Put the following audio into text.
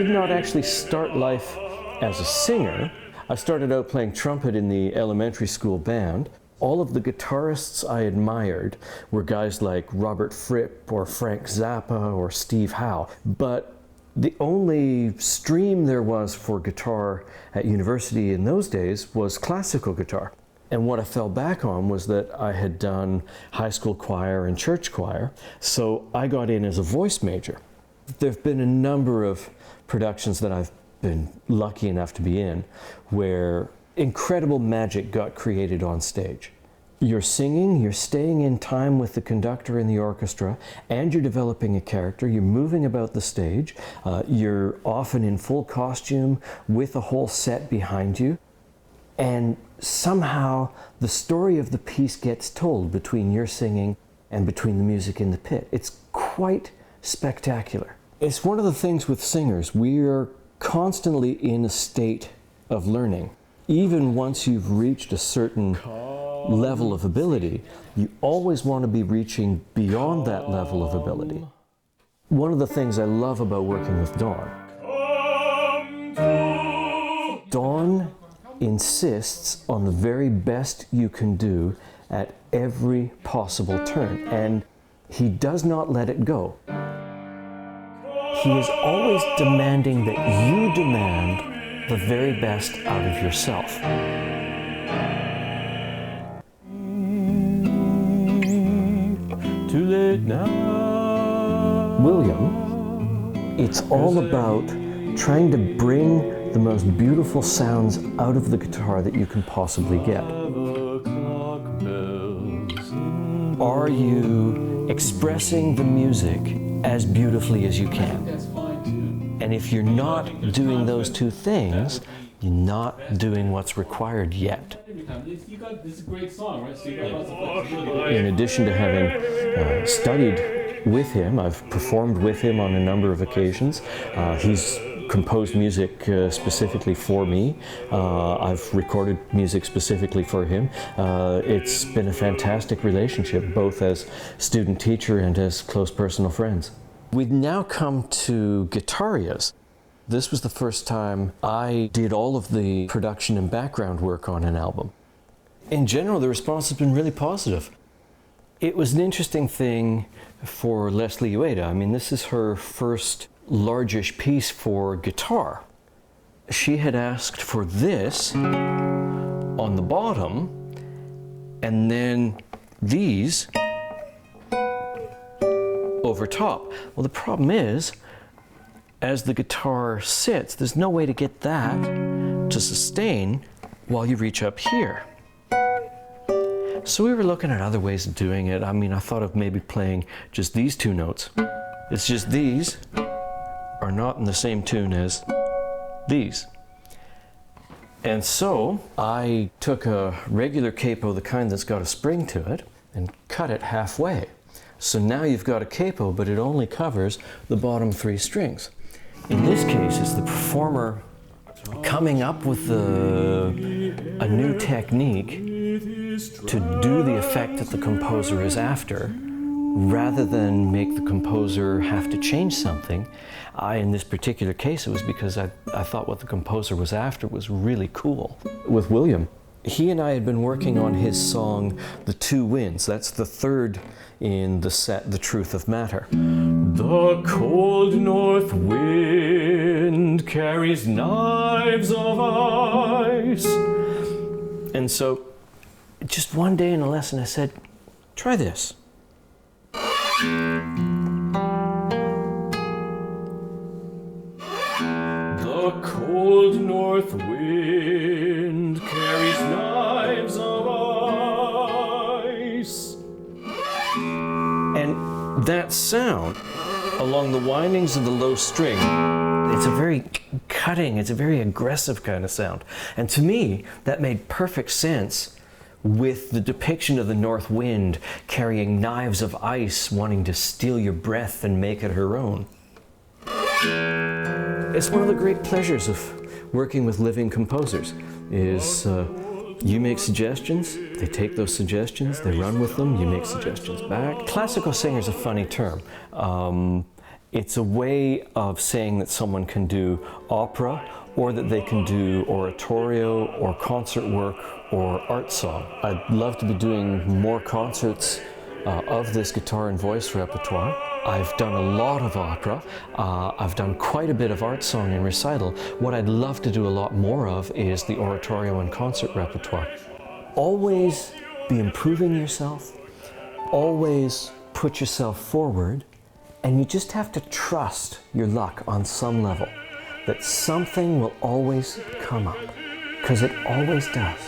did not actually start life as a singer. I started out playing trumpet in the elementary school band. All of the guitarists I admired were guys like Robert Fripp or Frank Zappa or Steve Howe. But the only stream there was for guitar at university in those days was classical guitar. And what I fell back on was that I had done high school choir and church choir, so I got in as a voice major. There have been a number of productions that I've been lucky enough to be in where incredible magic got created on stage. You're singing, you're staying in time with the conductor and the orchestra, and you're developing a character, you're moving about the stage, you're often in full costume with a whole set behind you, and somehow the story of the piece gets told between your singing and between the music in the pit. It's quite spectacular. It's one of the things with singers, we are constantly in a state of learning. Even once you've reached a certain level of ability, you always want to be reaching beyond that level of ability. One of the things I love about working with Dawn, Dawn insists on the very best you can do at every possible turn, and he does not let it go. He is always demanding that you demand the very best out of yourself. Too late now. William, it's all about trying to bring the most beautiful sounds out of the guitar that you can possibly get. Are you expressing the music as beautifully as you can? And if you're not doing those two things, you're not doing what's required yet. This is a great song, right? In addition to having studied with him, I've performed with him on a number of occasions. He's composed music specifically for me. I've recorded music specifically for him. It's been a fantastic relationship, both as student-teacher and as close personal friends. We've now come to Guitarias. This was the first time I did all of the production and background work on an album. In general, the response has been really positive. It was an interesting thing for Leslie Uyeda. I mean, this is her first largish piece for guitar. She had asked for this on the bottom, and then these over top. Well, the problem is, as the guitar sits, there's no way to get that to sustain while you reach up here. So we were looking at other ways of doing it. I mean, I thought of maybe playing just these two notes. It's just these are not in the same tune as these. And so I took a regular capo, the kind that's got a spring to it, and cut it halfway. So now you've got a capo, but it only covers the bottom three strings. In this case, it's the performer coming up with a new technique to do the effect that the composer is after, rather than make the composer have to change something. In this particular case, it was because I thought what the composer was after was really cool. With William, he and I had been working on his song, The Two Winds. That's the third in the set, The Truth of Matter. The cold north wind carries knives of ice. And so, just one day in a lesson I said, try this. The cold north wind carries knives of ice. And that sound, along the windings of the low string, it's a very cutting, it's a very aggressive kind of sound. And to me, that made perfect sense with the depiction of the north wind carrying knives of ice, wanting to steal your breath and make it her own. It's one of the great pleasures of working with living composers, is you make suggestions, they take those suggestions, they run with them, you make suggestions back. Classical singer is a funny term. It's a way of saying that someone can do opera, or that they can do oratorio or concert work or art song. I'd love to be doing more concerts of this guitar and voice repertoire. I've done a lot of opera. I've done quite a bit of art song and recital. What I'd love to do a lot more of is the oratorio and concert repertoire. Always be improving yourself. Always put yourself forward. And you just have to trust your luck on some level, that something will always come up, because it always does.